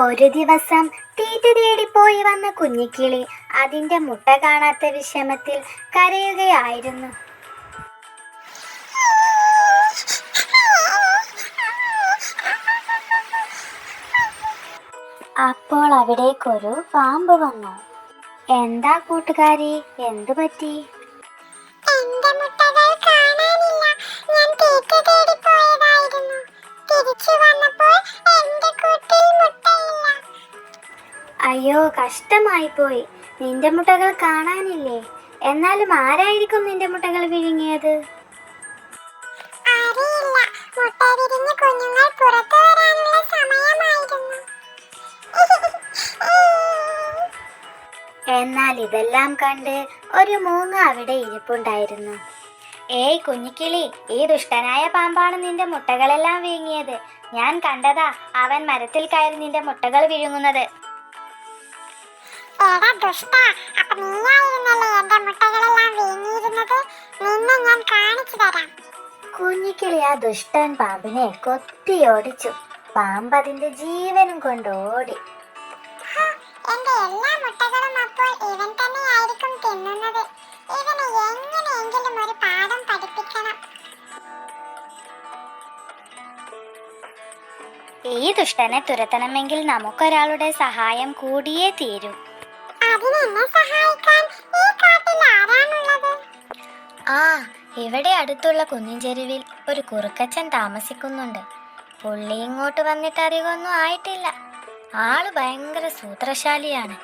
ഒരു ദിവസം തീറ്റ തേടിപ്പോയി വന്ന കുഞ്ഞിക്കിളി അതിന്റെ മുട്ട കാണാത്ത വിഷമത്തിൽ കരയുകയായിരുന്നു. അപ്പോൾ അവിടേക്കൊരു പാമ്പ് വന്നു. എന്താ കൂട്ടുകാരി, എന്തു പറ്റി? അയ്യോ, കഷ്ടമായി പോയി. നിന്റെ മുട്ടകൾ കാണാനില്ലേ? എന്നാലും ആരായിരിക്കും നിന്റെ മുട്ടകൾ വിഴുങ്ങിയത്? എന്നാൽ ഇതെല്ലാം കണ്ട് ഒരു മൂങ്ങ അവിടെ ഇരിപ്പുണ്ടായിരുന്നു. ഏയ് കുഞ്ഞിക്കിളി, ഈ ദുഷ്ടനായ പാമ്പാണ് നിന്റെ മുട്ടകളെല്ലാം വിഴുങ്ങിയത്. ഞാൻ കണ്ടതാ, അവൻ മരത്തിൽ കയറി നിന്റെ മുട്ടകൾ വിഴുങ്ങുന്നത്. കുഞ്ഞിക്കിളി ആ ദുഷ്ടൻ പാമ്പിനെ കൊത്തിയോടിച്ചു. പാമ്പ് അതിന്റെ ജീവനും കൊണ്ട് ഓടി. ഈ ദുഷ്ടനെ തുരത്തണമെങ്കിൽ നമുക്കൊരാളുടെ സഹായം കൂടിയേ തീരൂ. ആ, ഇവിടെ അടുത്തുള്ള കുന്നിൻ ചെരുവിൽ ഒരു കുറുക്കച്ചൻ താമസിക്കുന്നുണ്ട്. പുള്ളി ഇങ്ങോട്ട് വന്നിട്ട് അധികമൊന്നും ആയിട്ടില്ല. ആള് ഭയങ്കര സൂത്രശാലിയാണ്.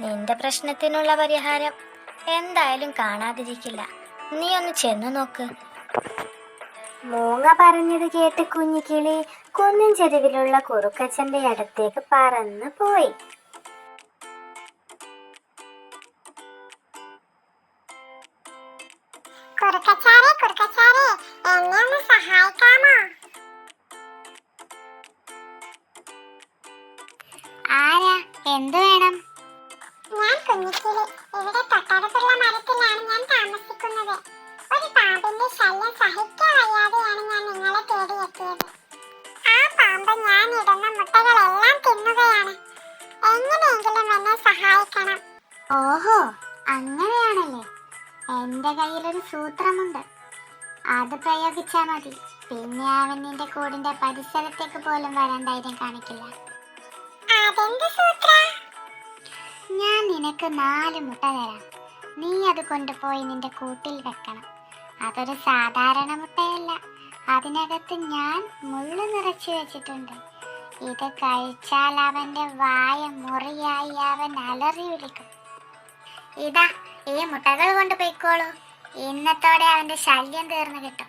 നിന്റെ പ്രശ്നത്തിനുള്ള പരിഹാരം എന്തായാലും കാണാതിരിക്കില്ല. നീ ഒന്ന് ചെന്നു നോക്ക്. മൂങ്ങ പറഞ്ഞത് കേട്ട് കുഞ്ഞിക്കിളി കുന്നിൻ ചെരുവിലുള്ള കുറുക്കച്ചന്റെ അടുത്തേക്ക് പറന്നു പോയി. ആരാ, എന്ത് വേണം? ഞാൻ കുഞ്ഞിക്കിളി, ഇവിടെ തൊട്ടടുത്തുള്ള മരത്തിലാണ് ഞാൻ താമസിക്കുന്നത്. ഒരു പാമ്പിന്റെ ശല്യം സഹിക്കാൻ വയ്യാതെയാണ് ഞാൻ നിങ്ങളെ തേടിയെത്തിയത്. ആ പാമ്പ് ഞാൻ ഇടുന്ന മുട്ടകളെല്ലാം തിന്നുകയാണ്. എങ്ങനെയെങ്കിലും എന്നെ സഹായിക്കണം. ഓഹോ, അങ്ങനെയാണല്ലേ. എന്റെ കയ്യിലൊരു സൂത്രമുണ്ട്. അത് പ്രയോഗിച്ചാ മതി. പിന്നെ അവൻ നിന്റെ കൂടിന്റെ പരിസരത്തേക്ക് പോലും വരാൻ ധൈര്യം കാണിക്കില്ല. അതെന്ത് സൂത്ര? ഞാൻ നിനക്ക് 4 മുട്ട തരാം. നീ അത് കൊണ്ടുപോയി നിന്റെ കൂട്ടിൽ വെക്കണം. അതൊരു സാധാരണ മുട്ടയല്ല. അതിനകത്ത് ഞാൻ മുള്ളു നിറച്ചു വെച്ചിട്ടുണ്ട്. ഇത് കഴിച്ചാൽ അവന്റെ വായ മുറിയായി അവൻ അലറി വിളിക്കും. ഇതാ, ഈ മുട്ടകൾ കൊണ്ട് പോയിക്കോളൂ. ഇന്നത്തോടെ അവന്റെ ശല്യം തീർന്നു കിട്ടും.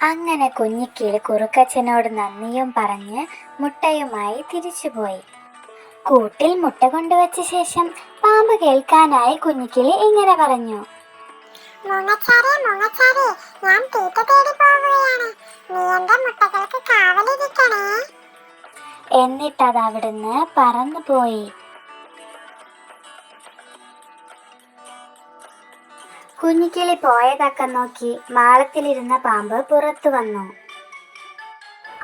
അങ്ങനെ കുഞ്ഞിക്കിളി കുറുക്കച്ചനോട് നന്ദിയും പറഞ്ഞ് മുട്ടയുമായി തിരിച്ചുപോയി. കൂട്ടിൽ മുട്ട കൊണ്ടുവച്ച ശേഷം പാമ്പ് കേൾക്കാനായി കുഞ്ഞിക്കിളി ഇങ്ങനെ പറഞ്ഞു. മുങ്ങച്ചാരേ, ഞാൻ തീറ്റ തേടി പോവുകയാണ്. നീ എന്റെ മുട്ടകൾക്ക് കാവലിരിക്കണേ. എന്നിട്ടത് അവിടുന്ന് പറന്നുപോയി. കുഞ്ഞിക്കിളി പോയതൊക്കെ നോക്കി മാളത്തിലിരുന്ന പാമ്പ് പുറത്തു വന്നു.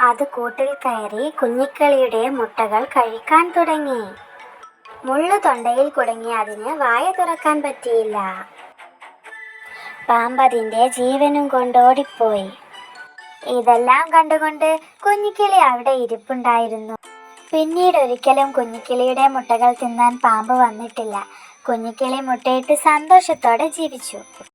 അത് കൂട്ടിൽ കയറി കുഞ്ഞിക്കിളിയുടെ മുട്ടകൾ കഴിക്കാൻ തുടങ്ങി. മുള്ളു തൊണ്ടയിൽ കുടുങ്ങി അതിന് വായ തുറക്കാൻ പറ്റിയില്ല. പാമ്പ് അതിന്റെ ജീവനും കൊണ്ടോടിപ്പോയി. ഇതെല്ലാം കണ്ടുകൊണ്ട് കുഞ്ഞിക്കിളി അവിടെ ഇരിപ്പുണ്ടായിരുന്നു. പിന്നീട് ഒരിക്കലും കുഞ്ഞിക്കിളിയുടെ മുട്ടകൾ തിന്നാൻ പാമ്പ് വന്നിട്ടില്ല. കുഞ്ഞിക്കിളി മുട്ടയിട്ട് സന്തോഷത്തോടെ ജീവിച്ചു.